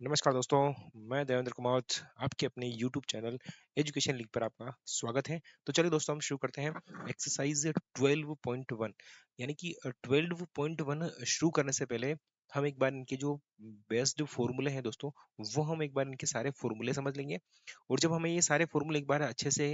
नमस्कार दोस्तों, मैं देवेंद्र कुमार आपके अपने यूट्यूब चैनल एजुकेशन लीग पर आपका स्वागत है। तो चलिए दोस्तों हम शुरू करते हैं एक्सरसाइज 12.1 यानी कि 12.1 शुरू करने से पहले हम एक बार इनके जो बेस्ड फॉर्मूले हैं दोस्तों वो हम एक बार इनके सारे फॉर्मूले समझ लेंगे। और जब हमें ये सारे फॉर्मूले एक बार अच्छे से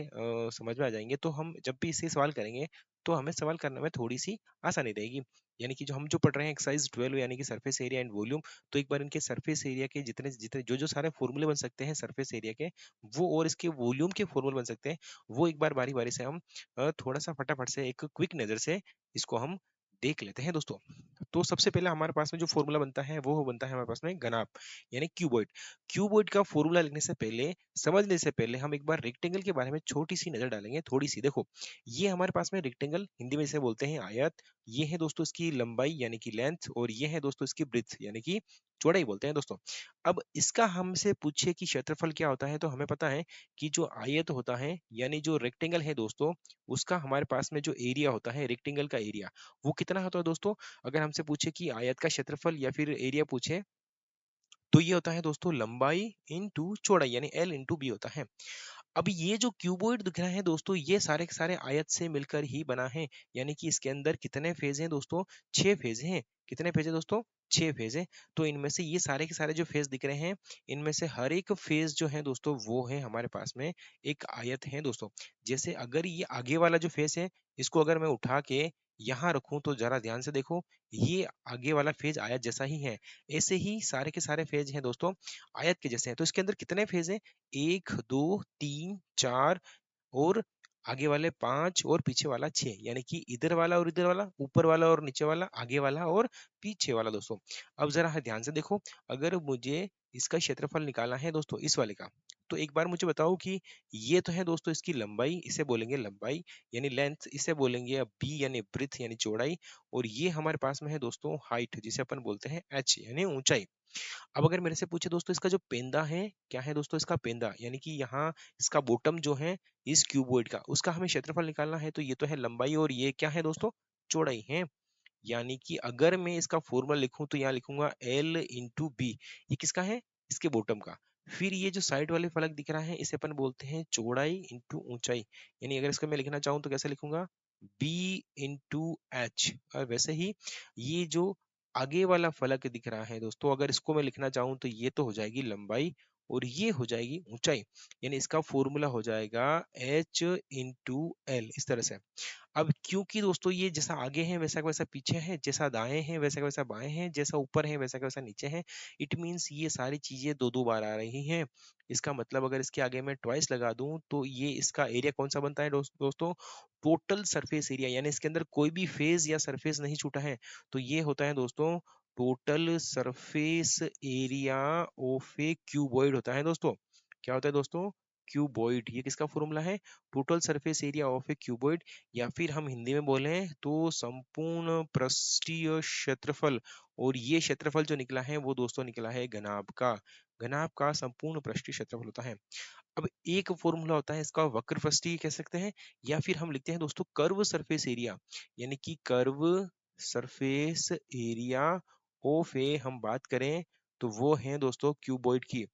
समझ में आ जाएंगे तो हम जब भी इससे सवाल करेंगे तो हमें सवाल करने में थोड़ी सी आसानी रहेगी। यानी कि जो हम जो पढ़ रहे हैं एक्सरसाइज 12 यानी कि सरफेस एरिया एंड वॉल्यूम, तो एक बार इनके सरफेस एरिया के जितने जितने जो जो सारे फॉर्मूले बन सकते हैं सरफेस एरिया के वो और इसके वॉल्यूम के फॉर्मूले बन सकते हैं वो एक बार बारी बारी से हम थोड़ा सा फटाफट से एक क्विक नजर से इसको हम देख लेते हैं दोस्तों। तो सबसे पहले हमारे पास में जो फॉर्मूला बनता है वो बनता है हमारे पास में घनाभ यानी क्यूबॉइड। क्यूबॉइड का फॉर्मूला लिखने से पहले समझने से पहले हम एक बार रेक्टेंगल के बारे में छोटी सी नजर डालेंगे। थोड़ी सी देखो, ये हमारे पास में रेक्टेंगल हिंदी में इसे बोलते हैं आयत। ये है दोस्तों इसकी लंबाई यानी कि लेंथ, और ये है दोस्तों इसकी ब्रेड्थ यानी कि चौड़ाई बोलते हैं दोस्तों। अब इसका हमसे पूछे कि क्षेत्रफल क्या होता है तो हमें पता है कि जो आयत होता है यानी जो रेक्टेंगल है दोस्तों, उसका हमारे पास में जो एरिया होता है रेक्टेंगल का एरिया वो कितना होता है दोस्तों। अगर हमसे पूछे कि आयत का क्षेत्रफल या फिर एरिया पूछे तो ये होता है दोस्तों लंबाई इंटू चौड़ाई यानी एल इंटू बी होता है। अब ये जो क्यूबॉइड दिख रहा है दोस्तों ये सारे के सारे आयत से मिलकर ही बना है। यानी कि इसके अंदर कितने फेज हैं दोस्तों, 6 फेज हैं। कितने फेज है दोस्तों, 6 फेज है। तो इनमें से ये सारे के सारे जो फेज दिख रहे हैं इनमें से हर एक फेज जो है दोस्तों वो है हमारे पास में एक आयत है दोस्तों। जैसे अगर ये आगे वाला जो फेज है इसको अगर मैं उठा के यहाँ रखूं तो जरा ध्यान से देखो, ये आगे वाला फेज आयत जैसा ही है। ऐसे ही सारे के सारे फेज हैं दोस्तों आयत के जैसे हैं। तो इसके अंदर कितने फेज हैं, 1 2 3 4 और आगे वाले 5 और पीछे वाला 6, यानी कि इधर वाला और इधर वाला, ऊपर वाला और नीचे वाला, आगे वाला और पीछे वाला दोस्तों। अब जरा ध्यान से देखो, अगर मुझे इसका क्षेत्रफल निकालना है दोस्तों इस वाले का, तो एक बार मुझे बताओ कि ये तो है दोस्तों इसकी लंबाई, इसे बोलेंगे लंबाई यानी लेंथ, इसे बोलेंगे बी यानी ब्रिथ यानी चौड़ाई, और ये हमारे पास में है दोस्तों हाइट जिसे अपन बोलते हैं एच यानी ऊंचाई। अब अगर मेरे से पूछे दोस्तों इसका जो पेंदा है क्या है दोस्तों, इसका पेंदा यानी कि यहाँ इसका बॉटम जो है इस क्यूबॉइड का, उसका हमें क्षेत्रफल निकालना है। तो ये तो है लंबाई और ये क्या है दोस्तों, चौड़ाई है। यानी कि अगर मैं इसका फॉर्मूला लिखूं तो यहाँ लिखूंगा एल इंटू बी। ये किसका है, इसके बॉटम का। फिर ये जो साइड वाले फलक दिख रहा है इसे अपन बोलते हैं चौड़ाई इंटू ऊंचाई। यानी अगर इसको मैं लिखना चाहूँ तो कैसे लिखूंगा, बी इंटू एच। और वैसे ही ये जो आगे वाला फलक दिख रहा है दोस्तों, अगर इसको मैं लिखना चाहूँ तो ये तो हो जाएगी लंबाई और ये हो जाएगी ऊंचाई। यानी इसका फॉर्मूला हो जाएगा एच इंटू एल इस तरह से। अब क्योंकि दोस्तों ये जैसा आगे है वैसा का वैसा पीछे है, जैसा दाएं है वैसा का वैसा बाएं है, जैसा ऊपर है वैसा का वैसा नीचे है, इट मीन्स ये सारी चीजें दो दो बार आ रही हैं। इसका मतलब अगर इसके आगे मैं ट्वाइस लगा दूं तो ये इसका एरिया कौन सा बनता है दोस्तों, टोटल सरफेस एरिया। यानी इसके अंदर कोई भी फेज या सरफेस नहीं छूटा है, तो ये होता है दोस्तों total surface area of A cuboid होता है दोस्तों। क्या होता है दोस्तों, क्यूबॉइड। ये किसका फॉर्मूला है, total surface area of A cuboid, या फिर हम हिंदी में बोले तो संपूर्ण पृष्ठीय क्षेत्रफल। और ये क्षेत्रफल जो निकला है वो दोस्तों निकला है घनाभ का। घनाभ का संपूर्ण पृष्ठीय क्षेत्रफल होता है। अब एक फॉर्मूला होता है इसका वक्र पृष्ठीय कह सकते हैं, या फिर हम लिखते हैं दोस्तों कर्व सरफेस एरिया। यानी कि कर्व सरफेस एरिया ऑफ ए हम बात करें तो वो है दोस्तों क्यूबॉइड की।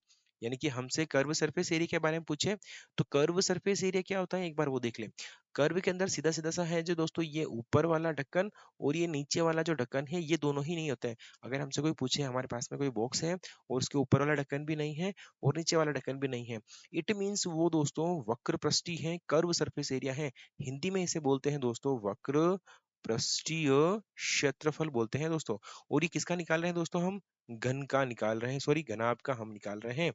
यानी कि हमसे कर्व सरफेस एरिया के बारे में पूछे तो कर्व सरफेस एरिया क्या होता है एक बार वो देख ले। कर्व के अंदर सीधा सीधा सा है जो दोस्तों ये ऊपर वाला ढक्कन और ये नीचे वाला जो ढक्कन है ये दोनों ही नहीं होते हैं। अगर हमसे कोई पूछे हमारे पास में कोई बॉक्स है और उसके ऊपर वाला ढक्कन भी नहीं है और नीचे वाला ढक्कन भी नहीं है, इट मीन्स वो दोस्तों वक्र पृष्ठीय है, कर्व सरफेस एरिया है। हिंदी में इसे बोलते हैं दोस्तों वक्र पृष्ठीय क्षेत्रफल बोलते हैं दोस्तों। और ये किसका निकाल रहे हैं दोस्तों, हम घन का निकाल रहे हैं, सॉरी घनाभ का हम निकाल रहे हैं।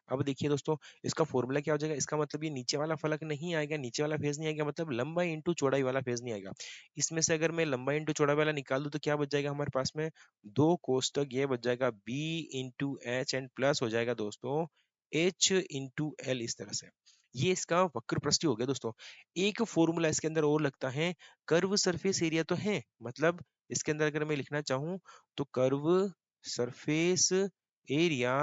अब देखिए दोस्तों इसका फॉर्मूला क्या हो जाएगा, इसका मतलब ये नीचे वाला फलक नहीं आएगा, नीचे वाला फेज नहीं आएगा, मतलब लंबाई इंटू चौड़ाई वाला फेज नहीं आएगा। इसमें से अगर मैं लंबाई इंटू चौड़ाई वाला निकाल दूं तो क्या बच जाएगा हमारे पास में, दो कोष्टक, ये बच जाएगा B into H and plus हो जाएगा दोस्तों एच इंटू एल इस तरह से। ये इसका वक्र प्रस्थी हो गया दोस्तों। एक फॉर्मूला इसके अंदर और लगता है, कर्व सरफेस एरिया तो है, मतलब इसके अंदर अगर मैं लिखना चाहूं तो कर्व सरफेस एरिया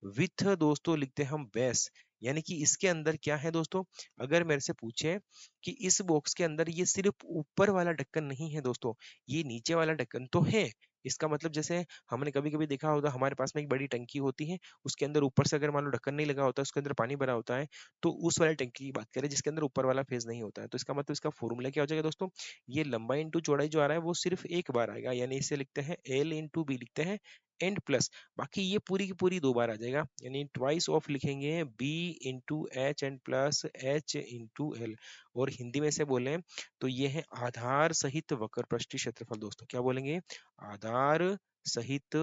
विथ दोस्तों लिखते हैं हम बेस। यानी कि इसके अंदर क्या है दोस्तों, अगर मेरे से पूछे कि इस बॉक्स के अंदर ये सिर्फ ऊपर वाला ढक्कन नहीं है दोस्तों, ये नीचे वाला ढक्कन तो है, इसका मतलब जैसे हमने कभी कभी देखा होगा, हमारे पास में एक बड़ी टंकी होती है, उसके अंदर ऊपर से अगर मान लो ढक्कन नहीं लगा होता, उसके अंदर पानी भरा होता है, तो उस वाले टंकी की बात करें जिसके अंदर ऊपर वाला फेज नहीं होता है, तो इसका मतलब इसका फॉर्मूला क्या हो जाएगा दोस्तों, ये लंबाई इंटू चौड़ाई जो आ रहा है वो सिर्फ एक बार आएगा, यानी इसे लिखते हैं एल इंटू बी लिखते हैं, एंड प्लस बाकी ये पूरी की पूरी दो बार आ जाएगा, यानी ट्वाइस ऑफ लिखेंगे B into H and plus H into L. और हिंदी में से बोले तो ये है आधार सहित वक्र पृष्ठीय क्षेत्रफल दोस्तों, क्या बोलेंगे, आधार सहित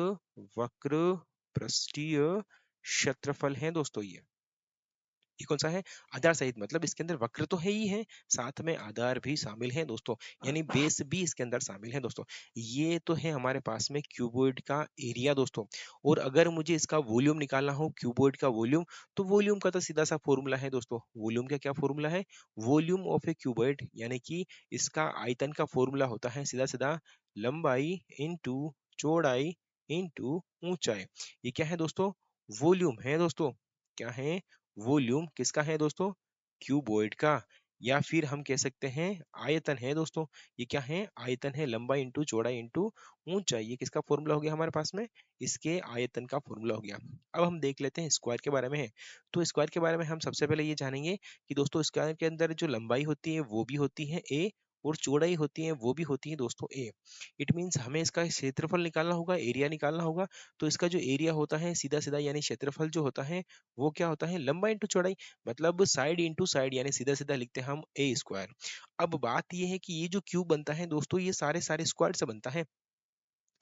वक्र पृष्ठीय क्षेत्रफल है दोस्तों ये कौन सा है, आधार सहित, मतलब इसके अंदर वक्र तो है ही है, साथ में आधार भी शामिल है दोस्तों, यानी बेस भी इसके अंदर शामिल है दोस्तों। ये तो है हमारे पास में क्यूबॉइड का एरिया दोस्तों। और अगर मुझे इसका वॉल्यूम निकालना हो, क्यूबॉइड का वॉल्यूम, तो वॉल्यूम का तो सीधा सा फॉर्मूला है दोस्तों, वॉल्यूम का क्या फॉर्मूला है, वॉल्यूम ऑफ ए क्यूबॉइड, यानी कि इसका आयतन का फॉर्मूला होता है सीधा सीधा लंबाई इंटू चौड़ाई इंटू ऊंचाई। ये क्या है दोस्तों, वॉल्यूम है दोस्तों, क्या है, वॉल्यूम किसका है दोस्तों, क्यूबॉइड का, या फिर हम कह सकते हैं आयतन है दोस्तों। ये क्या है, आयतन है, लंबाई इंटू चौड़ाई इंटू ऊंचाई, ये किसका फॉर्मूला हो गया हमारे पास में, इसके आयतन का फॉर्मूला हो गया। अब हम देख लेते हैं स्क्वायर के बारे में। तो स्क्वायर के बारे में हम सबसे पहले ये जानेंगे कि दोस्तों स्क्वायर के अंदर जो लंबाई होती है वो भी होती है ए, और चौड़ाई होती है वो भी होती है दोस्तों ए। इट मीन्स हमें इसका क्षेत्रफल निकालना होगा, एरिया निकालना होगा, तो इसका जो एरिया होता है सीधा सीधा, यानी क्षेत्रफल जो होता है वो क्या होता है, लंबाई इंटू चौड़ाई, मतलब साइड इंटू साइड, यानी सीधा सीधा लिखते हैं हम ए स्क्वायर। अब बात ये है कि ये जो क्यूब बनता है दोस्तों, ये सारे सारे स्क्वायर से बनता है,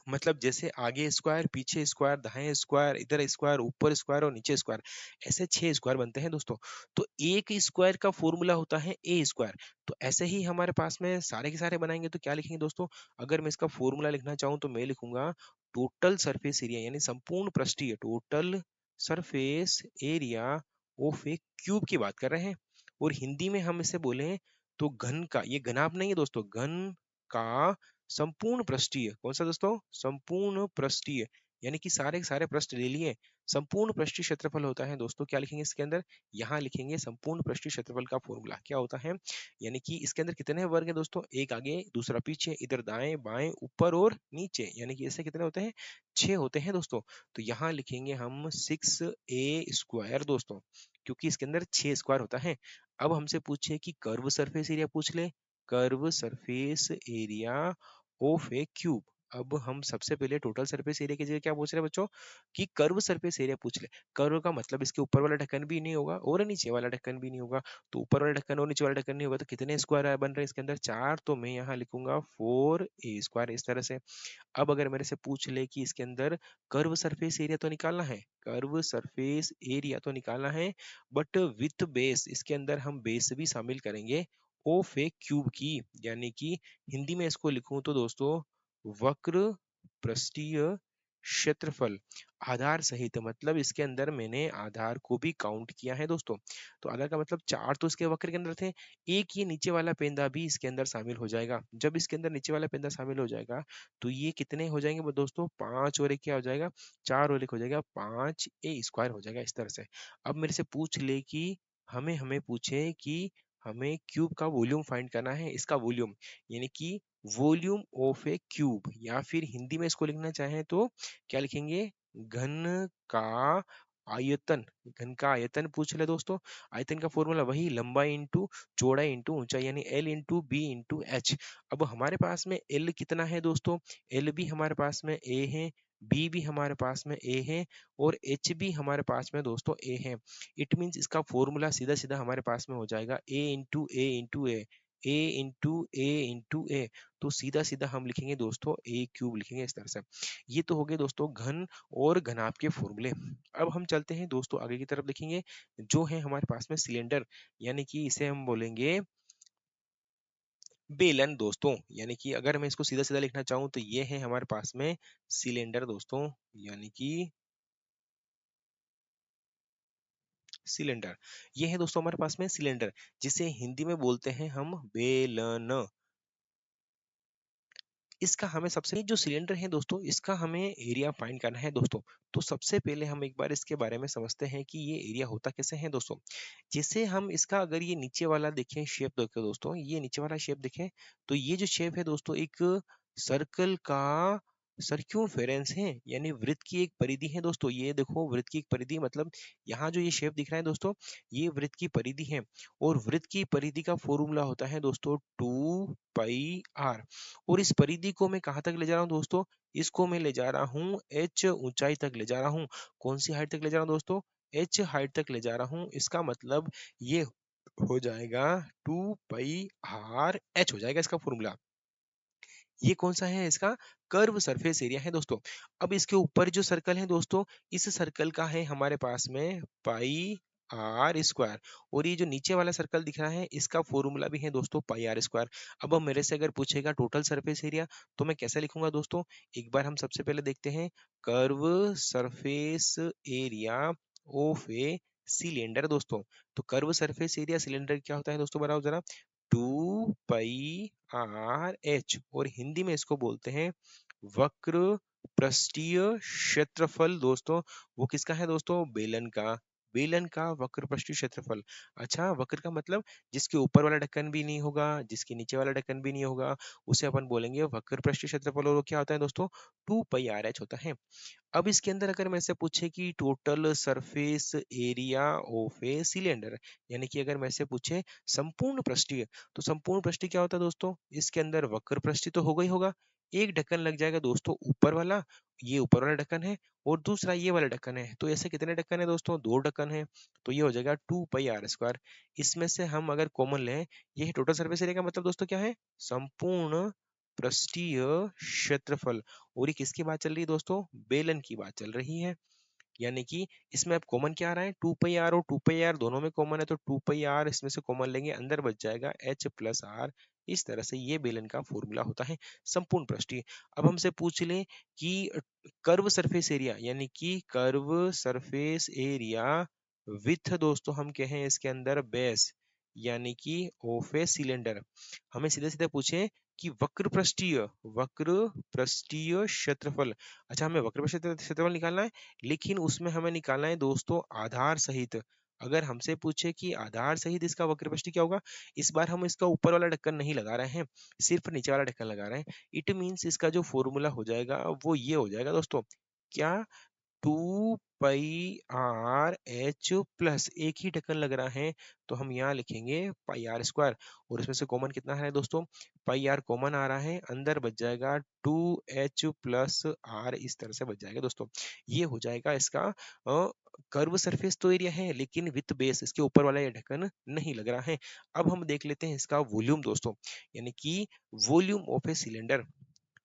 मतलब जैसे आगे स्क्वायर, पीछे स्क्वायर, दाएं स्क्वायर, इधर स्क्वायर, ऊपर स्क्वायर और नीचे स्क्वायर, ऐसे 6 स्क्वायर बनते हैं दोस्तों। तो एक स्क्वायर का फॉर्मूला होता है ए स्क्वायर। तो ऐसे ही हमारे पास में सारे के सारे बनाएंगे तो क्या लिखेंगे दोस्तों, अगर मैं इसका फॉर्मूला लिखना चाहूँ तो मैं लिखूंगा टोटल सरफेस एरिया, यानी संपूर्ण पृष्ठीय, total surface area of A cube की बात कर रहे हैं। और हिंदी में हम इसे बोले तो घन का, ये घनाभ नहीं है दोस्तों, घन का संपूर्ण पृष्ठीय, कौन सा दोस्तों, संपूर्ण पृष्ठीय, यानी कि सारे के सारे पृष्ठ ले लिए, संपूर्ण पृष्ठीय क्षेत्रफल होता है दोस्तों, क्या लिखेंगे इसके अंदर, यहाँ लिखेंगे संपूर्ण पृष्ठीय क्षेत्रफल का फॉर्मूला क्या होता है, यानी कि इसके अंदर कितने वर्ग है दोस्तों, एक आगे दूसरा पीछे, इधर दाएं बाएं ऊपर और नीचे, यानी कि ऐसे कितने होते हैं, 6 होते हैं दोस्तों। तो यहाँ लिखेंगे हम 6a² दोस्तों, क्योंकि इसके अंदर 6 स्क्वायर होता है। अब हमसे पूछे कि कर्व सरफेस एरिया पूछ ले, curve surface area of A cube. अब हम सबसे पहले टोटल सरफेस एरिया की जगह क्या पूछ रहे हैं बच्चों, कि कर्व सरफेस एरिया पूछ ले। कर्व का मतलब इसके ऊपर वाला ढक्कन भी नहीं होगा और नीचे वाला ढक्कन भी नहीं होगा, तो ऊपर वाला ढक्कन और नीचे वाला ढक्कन नहीं होगा तो कितने स्क्वायर बन रहे हैं इसके अंदर, 4, तो मैं यहाँ लिखूंगा 4a² इस तरह से। अब अगर मेरे से पूछ ले कि इसके अंदर कर्व सरफेस एरिया तो निकालना है, कर्व सरफेस एरिया तो निकालना है, बट विथ बेस, इसके अंदर हम बेस भी शामिल करेंगे ऑफ ए क्यूब की, यानी कि हिंदी में इसको लिखूं तो दोस्तों वक्र पृष्ठीय क्षेत्रफल आधार सहित, मतलब इसके अंदर मैंने आधार को भी काउंट किया है दोस्तों। तो आधार का मतलब 4 तो इसके वक्र के अंदर थे, एक ये नीचे वाला पेंदा भी इसके अंदर शामिल हो जाएगा। जब इसके अंदर नीचे वाला पेंदा शामिल हो जाएगा तो ये कितने हो जाएंगे वो दोस्तों, 5 और एक क्या हो जाएगा, 4 और एक हो जाएगा 5a² हो जाएगा इस तरह से। अब मेरे से पूछ ले कि हमें हमें पूछे कि हमें क्यूब का वॉल्यूम फाइंड करना है, इसका वॉल्यूम, यानी कि वॉल्यूम ऑफ ए क्यूब, या फिर हिंदी में इसको लिखना चाहें तो क्या लिखेंगे, घन का आयतन, घन का आयतन पूछ ले दोस्तों। आयतन का फॉर्मूला वही लंबाई इंटू चौड़ाई इंटू ऊंचाई, यानी L into B into H. अब हमारे पास में एल कितना है दोस्तों, एल भी हमारे पास में ए है, बी भी हमारे पास में ए है, और एच भी हमारे पास में दोस्तों ए है। इट मीन्स इसका फॉर्मूला सीधा सीधा हमारे पास में हो जाएगा ए इंटू ए इंटू ए, ए इंटू ए इंटू ए। तो सीधा सीधा हम लिखेंगे दोस्तों ए क्यूब लिखेंगे इस तरह से। ये तो हो गए दोस्तों घन और घनाभ के फॉर्मूले। अब हम चलते हैं दोस्तों आगे की तरफ देखेंगे, जो है हमारे पास में सिलेंडर, यानी कि इसे हम बोलेंगे बेलन दोस्तों, यानी कि अगर मैं इसको सीधा सीधा लिखना चाहूं तो ये है हमारे पास में सिलेंडर दोस्तों, यानी कि सिलेंडर, ये है दोस्तों हमारे पास में सिलेंडर, जिसे हिंदी में बोलते हैं हम बेलन। इसका हमें सबसे जो सिलेंडर है दोस्तों, इसका हमें एरिया फाइंड करना है दोस्तों। तो सबसे पहले हम एक बार इसके बारे में समझते हैं कि ये एरिया होता कैसे है दोस्तों। जैसे हम इसका अगर ये नीचे वाला देखें, शेप देखें दोस्तों, ये नीचे वाला शेप देखें, तो ये जो शेप है दोस्तों एक सर्कल का सर्क्यूम्फेरेंस है, यानी वृत्त की एक परिधि है दोस्तों। ये देखो वृत्त की एक परिधि मतलब यहाँ जो ये शेप दिख रहा है दोस्तों, ये वृत्त की परिधि है। और वृत्त की परिधि का फॉर्मूला होता है दोस्तों 2 पाई आर। और इस परिधि को मैं कहाँ तक ले जा रहा हूँ दोस्तों, इसको मैं ले जा रहा हूँ एच ऊंचाई तक ले जा रहा हूँ। कौन सी हाइट तक ले जा रहा हूँ दोस्तों, एच हाइट तक ले जा रहा हूँ। इसका मतलब ये हो जाएगा 2 पाई आर एच हो जाएगा इसका फॉर्मूला। ये कौन सा है, इसका कर्व सरफेस एरिया है दोस्तों। अब इसके ऊपर जो सर्कल है दोस्तों, इस सर्कल का है हमारे पास में पाई आर स्क्वायर। और ये जो नीचे वाला सर्कल दिख रहा है, इसका फॉर्मूला भी है दोस्तों पाई आर स्क्वायर। अब मेरे से अगर पूछेगा टोटल सरफेस एरिया, तो मैं कैसे लिखूंगा दोस्तों, एक बार हम सबसे पहले देखते हैं। Curve surface area of a cylinder दोस्तों। तो कर्व सरफेस एरिया सिलेंडर क्या होता है दोस्तों, बताओ जरा। 2 पाई आर एच, और हिंदी में इसको बोलते हैं वक्र पृष्ठीय क्षेत्रफल दोस्तों। वो किसका है दोस्तों, बेलन का। बेलन का वक्र पृष्ठीय क्षेत्रफल। अच्छा, वक्र का मतलब जिसके ऊपर वाला ढक्कन भी नहीं होगा, जिसके नीचे वाला ढक्कन भी नहीं होगा, उसे अपन बोलेंगे वक्र पृष्ठीय क्षेत्रफल। और वो क्या होता है दोस्तों, 2 पाई आर एच होता है। अब इसके अंदर अगर मेरे से पूछे कि total surface area of a cylinder, यानी कि अगर मेरे से पूछे संपूर्ण पृष्ठीय, तो संपूर्ण पृष्ठीय क्या होता है दोस्तों, इसके अंदर वक्र पृष्ठीय तो होगा ही होगा। एक ढक्कन लग जाएगा दोस्तों ऊपर वाला, ये ऊपर वाला ढक्कन है, और दूसरा ये वाला ढक्कन है। तो ऐसे कितने ढक्कन है दोस्तों, 2 ढक्कन है। तो ये हो जाएगा 2 पाई आर स्क्वायर। इसमें से हम अगर कॉमन लें, ये टोटल सरफेस एरिया का मतलब दोस्तों क्या है, संपूर्ण पृष्ठीय क्षेत्रफल। और ये किसकी बात चल रही है दोस्तों, बेलन की बात चल रही है। यानी कि इसमें अब कॉमन क्या आ रहा है, 2 पाई आर, और 2 पाई आर दोनों में कॉमन है, तो 2 पाई आर इसमें से कॉमन लेंगे, अंदर बच जाएगा H+R। इस तरह से ये बेलन का फॉर्मूला होता है संपूर्ण पृष्ठीय। अब हमसे पूछ ले कि कर्व सरफेस एरिया, यानी कि कर्व सरफेस एरिया विथ दोस्तों हम कहें इसके अंदर बेस, यानी कि ऑफ ए सिलेंडर। हमें सीधे सीधे पूछे कि वक्र पृष्ठीय क्षेत्रफल। अच्छा, हमें वक्र पृष्ठीय क्षेत्रफल निकालना है, लेकिन उसमें हमें निकालना है दोस्तों आधार सहित। अगर हमसे पूछे कि आधार सहित इसका वक्र पृष्ठीय क्या होगा, इस बार हम इसका ऊपर वाला ढक्कन नहीं लगा रहे हैं, सिर्फ नीचे वाला ढक्कन लगा रहे हैं। इट मीन्स इसका जो फॉर्मूला हो जाएगा वो ये हो जाएगा दोस्तों, क्या, 2 पाई आर एच प्लस, एक ही ढक्कन लग रहा है, तो हम यहाँ लिखेंगे पाई आर स्क्वायर। और इसमें से कॉमन कितना है दोस्तों, पाई आर कॉमन आ रहा है, अंदर बच जाएगा 2H+R, इस तरह से बच जाएगा दोस्तों। ये हो जाएगा इसका कर्व सरफेस तो एरिया है, लेकिन विथ बेस इसके ऊपर वाला ये ढक्कन नहीं लग रहा है। अब हम देख लेते हैं इसका वॉल्यूम दोस्तों, यानी कि वॉल्यूम ऑफ ए सिलेंडर।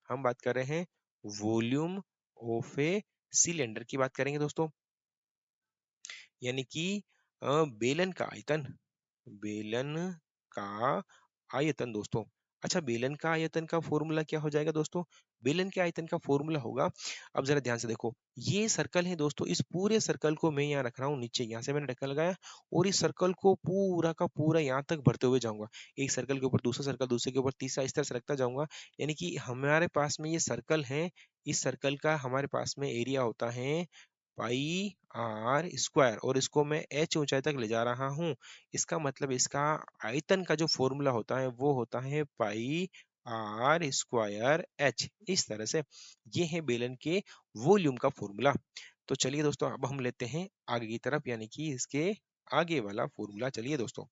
हम बात कर रहे हैं वॉल्यूम ऑफ ए सिलेंडर की बात करेंगे दोस्तों, यानी कि बेलन का आयतन, बेलन का आयतन दोस्तों। अच्छा, बेलन का आयतन का फॉर्मूला क्या हो जाएगा दोस्तों, बेलन के आयतन का फॉर्मूला होगा, अब जरा ध्यान से देखो, ये सर्कल है दोस्तों, इस पूरे सर्कल को मैं यहाँ रख रहा हूँ नीचे, यहाँ से मैंने ढक्कन लगाया, और इस सर्कल को पूरा का पूरा यहाँ तक भरते हुए जाऊंगा। एक सर्कल के ऊपर दूसरा सर्कल, दूसरे के ऊपर तीसरा, इस तरह से रखता जाऊंगा। यानी कि हमारे पास में ये सर्कल है, इस सर्कल का हमारे पास में एरिया होता है पाई आर स्क्वायर, और इसको मैं एच ऊंचाई तक ले जा रहा हूँ। इसका मतलब इसका आयतन का जो फॉर्मूला होता है वो होता है पाई आर स्क्वायर एच। इस तरह से ये है बेलन के वॉल्यूम का फॉर्मूला। तो चलिए दोस्तों, अब हम लेते हैं आगे की तरफ, यानी कि इसके आगे वाला फॉर्मूला। चलिए दोस्तों,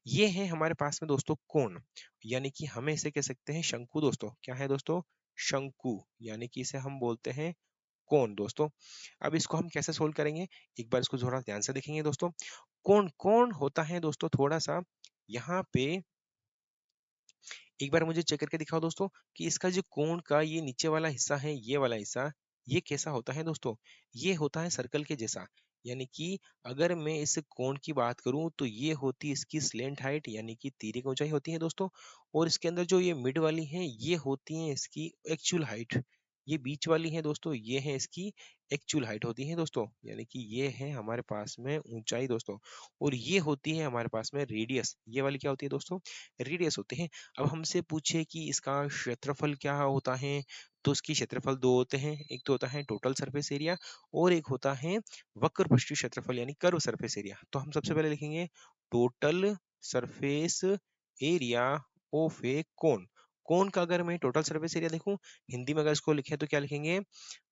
ये है हमारे पास में दोस्तों कोण, यानी कि हमें इसे कह सकते हैं शंकु दोस्तों। क्या है दोस्तों, शंकु, यानी कि इसे हम बोलते हैं कोण दोस्तों। अब इसको हम कैसे सोल्व करेंगे, एक बार इसको थोड़ा ध्यान से देखेंगे दोस्तों। कोण कोण होता है दोस्तों थोड़ा सा, यहाँ पे एक बार मुझे चेक करके दिखाओ दोस्तों कि इसका जो कोण का ये नीचे वाला हिस्सा है, ये वाला हिस्सा, ये कैसा होता है दोस्तों, ये होता है सर्कल के जैसा। यानी कि अगर मैं इस कोण की बात करूं, तो ये होती है इसकी स्लेंट हाइट, यानी कि तीरे की ऊंचाई होती है दोस्तों। और इसके अंदर जो ये मिड वाली है, ये होती है इसकी एक्चुअल हाइट। ये बीच वाली है दोस्तों, ये है इसकी एक्चुअल हाइट होती है दोस्तों, यानी कि ये है हमारे पास में ऊंचाई दोस्तों। और ये होती है हमारे पास में रेडियस, ये वाली क्या होती है दोस्तों, रेडियस होते हैं। अब हमसे पूछे कि इसका क्षेत्रफल क्या होता है, तो इसकी क्षेत्रफल दो होते हैं, एक तो होता है टोटल सरफेस एरिया, और एक होता है वक्र पृष्ठीय क्षेत्रफल, यानी कर्व सरफेस एरिया। तो हम सबसे पहले लिखेंगे टोटल सरफेस एरिया ऑफ ए कोन। कोन का अगर मैं टोटल सरफेस एरिया देखूं, हिंदी में अगर इसको लिखे तो क्या लिखेंगे,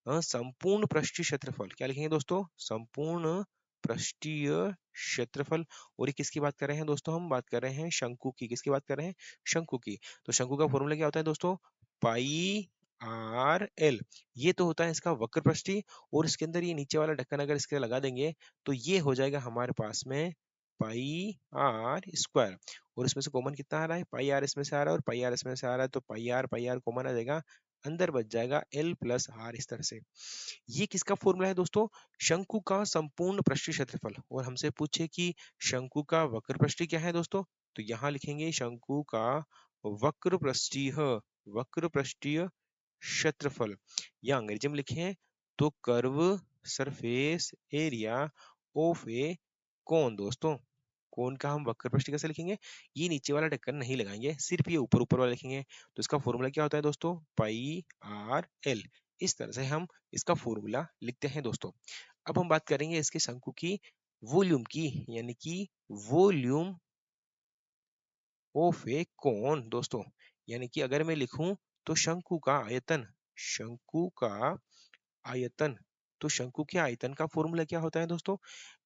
संपूर्ण पृष्ठीय क्षेत्रफल। क्या लिखेंगे दोस्तों, संपूर्ण पृष्ठीय क्षेत्रफल। और ये किसकी बात कर रहे हैं दोस्तों, हम बात कर रहे हैं शंकु की। किसकी बात कर रहे हैं, शंकु की। तो शंकु का फॉर्मूला क्या होता है दोस्तों, पाई आर एल। ये तो होता है इसका वक्र पृष्ठीय, और इसके अंदर ये नीचे वाला ढक्कन अगर इसके लगा देंगे तो ये हो जाएगा हमारे पास में पाई आर स्क्वायर। और इसमें से कॉमन कितना आ रहा है, पाई आर इसमें से आ रहा है और पाई आर इसमें से आ रहा है, तो पाई आर कॉमन आ जाएगा, अंदर बच जाएगा एल प्लस आर इस तरह से। ये किसका फॉर्मूला है दोस्तों, शंकु का संपूर्ण पृष्ठीय क्षेत्रफल। और हमसे पूछे कि शंकु का वक्र पृष्ठीय क्या है दोस्तों, तो यहाँ लिखेंगे शंकु का वक्र पृष्ठीय, वक्र पृष्ठीय क्षेत्रफल। या अंग्रेजी में लिखे तो कर्व सरफेस एरिया ऑफ ए कोन। दोस्तों कोन का हम वक्र पृष्ठ कैसे लिखेंगे, ये नीचे वाला ढक्कन नहीं लगाएंगे, सिर्फ ये ऊपर ऊपर वाला लिखेंगे। तो इसका फॉर्मूला क्या होता है दोस्तों, पाई आर एल। इस तरह से हम इसका फॉर्मूला लिखते हैं दोस्तों। अब हम बात करेंगे इसके शंकु की वॉल्यूम की, यानी कि वॉल्यूम ऑफ ए कोन दोस्तों। यानी कि अगर मैं लिखूं तो शंकु का आयतन, शंकु का आयतन। तो शंकु के आयतन का फॉर्मूला क्या होता है दोस्तों,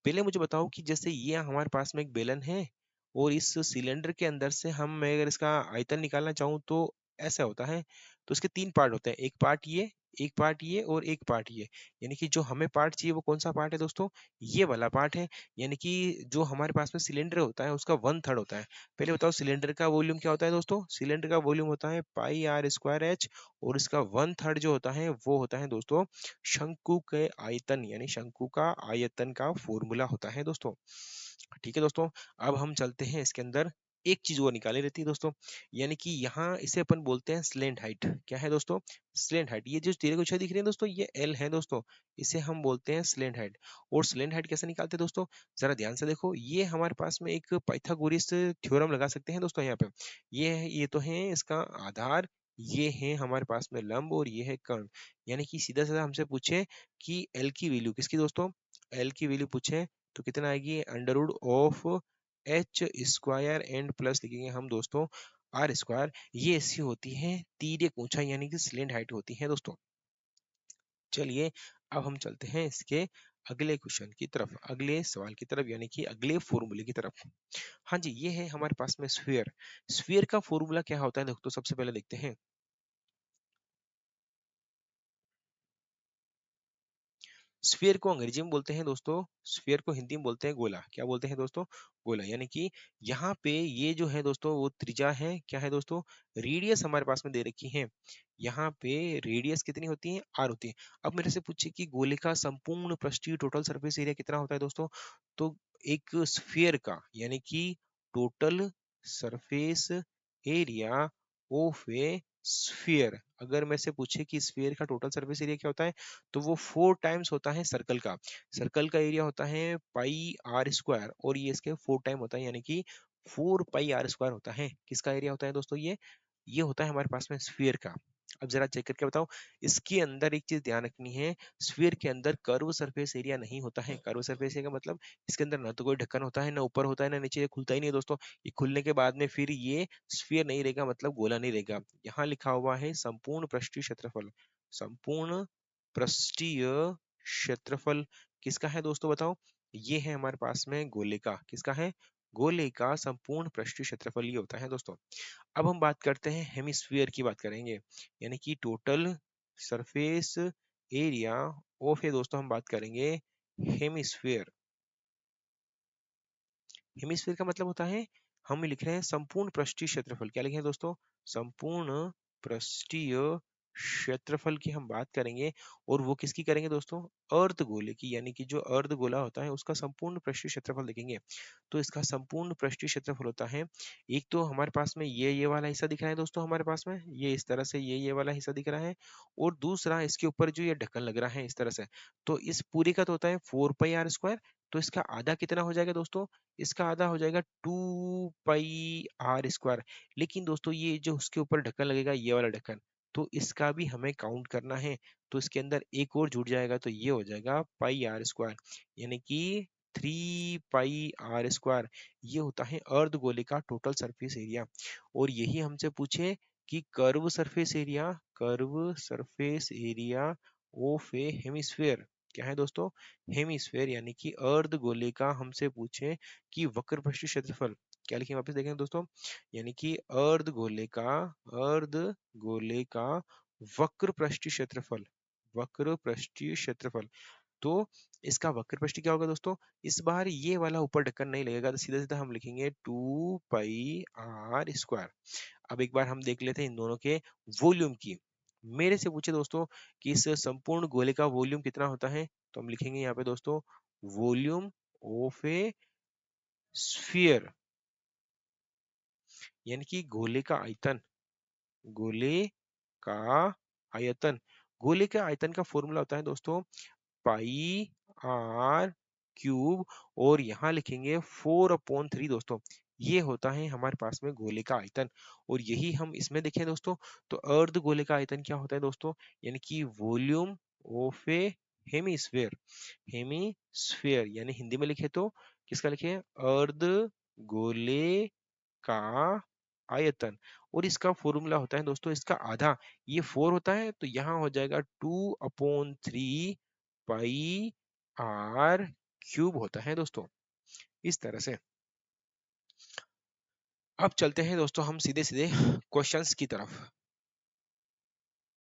पहले मुझे बताओ कि जैसे ये हमारे पास में एक बेलन है, और इस सिलेंडर के अंदर से हम, मैं अगर इसका आयतन निकालना चाहूँ तो ऐसा होता है। तो इसके तीन पार्ट होते हैं, एक पार्ट ये, एक पार्ट ये और एक पार्ट ये। यानी कि जो हमें पार्ट चाहिए वो कौन सा पार्ट है दोस्तों, ये वाला पार्ट है। यानी कि जो हमारे पास में सिलेंडर होता है उसका 1/3 होता है। पहले बताओ सिलेंडर का वॉल्यूम क्या होता है दोस्तों, सिलेंडर का वॉल्यूम होता है पाई आर स्क्वायर एच, और इसका 1/3 जो होता है वो होता है दोस्तों शंकु के आयतन, यानी शंकु का आयतन का फॉर्मूला होता है दोस्तों। ठीक है दोस्तों, अब हम चलते हैं इसके अंदर, एक चीज वो निकाली रहती है दोस्तों, यानी कि यहाँ इसे अपन बोलते हैं स्लैंट हाइट। क्या है दोस्तों, स्लैंट हाइट। ये जो तेरे को दिख रही है दोस्तों, ये एल है दोस्तों, इसे हम बोलते हैं स्लैंट हाइट। और स्लैंट हाइट कैसे निकालते हैं दोस्तों, जरा ध्यान से देखो, ये हमारे पास में एक पाइथागोरस थ्योरम लगा सकते हैं दोस्तों। यहाँ पे ये तो है इसका आधार, ये है हमारे पास में लंब, और ये है कर्ण। यानी कि सीधा सीधा हमसे पूछे कि एल की वैल्यू किसकी दोस्तों, एल की वैल्यू पूछे तो कितना आएगी, under root of H square and plus लिखेंगे हम दोस्तों आर स्क्वायर। ये ऐसी होती है तिर्यक ऊंचाई, यानी कि स्लैंट हाइट होती है दोस्तों। चलिए अब हम चलते हैं इसके अगले क्वेश्चन की तरफ, अगले सवाल की तरफ, यानी कि अगले फॉर्मूले की तरफ। हाँ जी, ये है हमारे पास में स्फीयर। स्फीयर का फॉर्मूला क्या होता है दोस्तों, सबसे पहले देखते हैं। स्फीयर को अंग्रेजी में बोलते हैं दोस्तों, स्फीयर को हिंदी में बोलते हैं गोला। क्या बोलते हैं दोस्तों, गोला। यानी कि यहाँ पे ये जो है दोस्तों वो त्रिज्या है, क्या है दोस्तों, रेडियस हमारे पास में दे रखी है। यहाँ पे रेडियस कितनी होती है, आर होती है। अब मेरे से पूछे कि गोले का संपूर्ण पृष्ठीय टोटल सरफेस एरिया कितना होता है दोस्तों, तो एक स्फीयर का, यानी कि total surface area of A sphere, अगर मैं से पूछे कि स्फीयर का टोटल सरफेस एरिया क्या होता है, तो वो 4 टाइम्स होता है सर्कल का। सर्कल का एरिया होता है पाई आर स्क्वायर, और ये इसके 4 टाइम होता है, यानी कि 4 पाई आर स्क्वायर होता है। किसका एरिया होता है दोस्तों, ये होता है हमारे पास में स्फीयर का। अब जरा चेक करके बताओ, इसके अंदर एक चीज ध्यान रखनी है, स्फीयर के अंदर कर्व सरफेस एरिया नहीं होता है। कर्व सरफेस एरिया का मतलब इसके अंदर ना तो कोई ढक्कन होता है, ना ऊपर होता है, ना नीचे, ये खुलता ही नहीं है दोस्तों। ये खुलने के बाद में फिर ये स्फीयर नहीं रहेगा, मतलब गोला नहीं रहेगा। यहाँ लिखा हुआ है संपूर्ण पृष्ठीय क्षेत्रफल, संपूर्ण पृष्ठीय क्षेत्रफल किसका है दोस्तों बताओ, ये है हमारे पास में गोले का। किसका है, गोले का संपूर्ण पृष्ठीय क्षेत्रफल ये होता है दोस्तों। अब हम बात करते हैं हेमिस्फीयर की, बात करेंगे, यानी कि टोटल सरफेस एरिया ऑफ, ये दोस्तों हम बात करेंगे हेमिस्फीयर। हेमिस्फीयर का मतलब होता है, हम लिख रहे हैं संपूर्ण पृष्ठीय क्षेत्रफल। क्या लिखे हैं दोस्तों, संपूर्ण पृष्ठीय क्षेत्रफल की हम बात करेंगे। और वो किसकी करेंगे दोस्तों, अर्धगोले की, यानी कि जो अर्धगोला होता है उसका संपूर्ण पृष्ठीय क्षेत्रफल देखेंगे। तो इसका संपूर्ण पृष्ठीय क्षेत्रफल होता है, एक तो हमारे पास में ये वाला हिस्सा दिख रहा है दोस्तों, हमारे पास में ये इस तरह से ये वाला हिस्सा दिख रहा है, और दूसरा इसके ऊपर जो ये ढक्कन लग रहा है इस तरह से। तो इस पूरे का तो होता है 4 पाई आर स्क्वायर। तो इसका आधा कितना हो जाएगा दोस्तों, इसका आधा हो जाएगा 2 पाई आर स्क्वायर। लेकिन दोस्तों ये जो उसके ऊपर ढक्कन लगेगा, ये वाला ढक्कन, तो इसका भी हमें काउंट करना है। तो इसके अंदर एक और जुड़ जाएगा, तो ये हो जाएगा पाई आर स्क्वायर, यानी कि 3 पाई आर स्क्वायर। ये होता है अर्धगोले का टोटल सरफेस एरिया। और यही हमसे पूछे कि curve surface area of A hemisphere क्या है दोस्तों? हेमिस्फेयर यानी कि अर्ध गोले का हमसे पूछे कि वक्र पृष्ठीय क्षेत्रफल क्या लिखें, वापस देखें दोस्तों, यानी कि अर्ध गोले का वक्र पृष्ठीय क्षेत्रफल, वक्र पृष्ठीय क्षेत्रफल। तो इसका वक्र पृष्ठ क्या होगा दोस्तों? इस बार ये वाला ऊपर ढक्कन नहीं लगेगा, तो सीधा सीधा हम लिखेंगे 2 πr²। अब एक बार हम देख लेते हैं इन दोनों के वॉल्यूम की। मेरे से पूछे दोस्तों कि इस संपूर्ण गोले का वॉल्यूम कितना होता है, तो हम लिखेंगे यहाँ पे दोस्तों वॉल्यूम ऑफ ए स्फीयर, यानी कि गोले का आयतन, गोले का आयतन। गोले के आयतन का फॉर्मूला होता है दोस्तों πr³ और यहाँ लिखेंगे 4/3 दोस्तों। ये होता है हमारे पास में गोले का आयतन, और यही हम इसमें देखें दोस्तों तो अर्ध गोले का आयतन क्या होता है दोस्तों, यानी कि volume of A hemisphere. Hemisphere यानी हिंदी में लिखे तो किसका लिखे, अर्ध गोले का आयतन। और इसका फॉर्मूला होता है दोस्तों, इसका आधा, ये 4 होता है तो यहाँ हो जाएगा 2/3 πr³ होता है दोस्तों, इस तरह से। अब चलते हैं दोस्तों हम सीधे सीधे क्वेश्चंस की तरफ।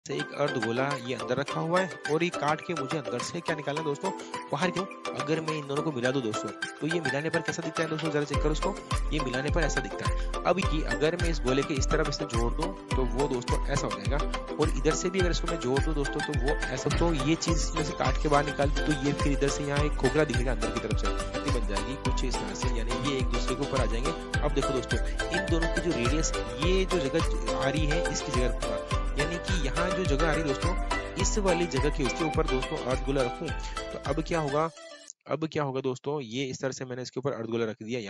से एक अर्धगोला ये अंदर रखा हुआ है और ये काट के मुझे अंदर से क्या निकालना है दोस्तों, बाहर क्यों। अगर मैं इन दोनों को मिला दूं दोस्तों तो ये मिलाने पर कैसा दिखता है दोस्तों, जरा चेक करो उसको, ये मिलाने पर ऐसा दिखता है। अब ये अगर मैं इस गोले के इस तरफ इसे जोड़ दूं तो वो दोस्तों ऐसा हो जाएगा, और इधर से भी अगर इसको मैं जोड़ दूं दोस्तों तो वो ऐसा। तो ये चीज इसमें से काट के बाहर निकाल दी तो ये फिर इधर से यहाँ एक खोखला दिखेगा अंदर की तरफ से, पट्टी बन जाएगी कुछ इस तरह से, यानी ये एक दूसरे के ऊपर आ जाएंगे। अब देखो दोस्तों इन दोनों की जो रेडियस, ये जो जगह आ रही है इसकी जगह पर, यानी कि यहाँ जो जगह आ रही है दोस्तों इस वाली जगह के उसके ऊपर दोस्तों अर्धगोला रखूं, तो अब क्या होगा दोस्तों, ये इस तरह से मैंने इसके ऊपर अर्धगोला रख दिया।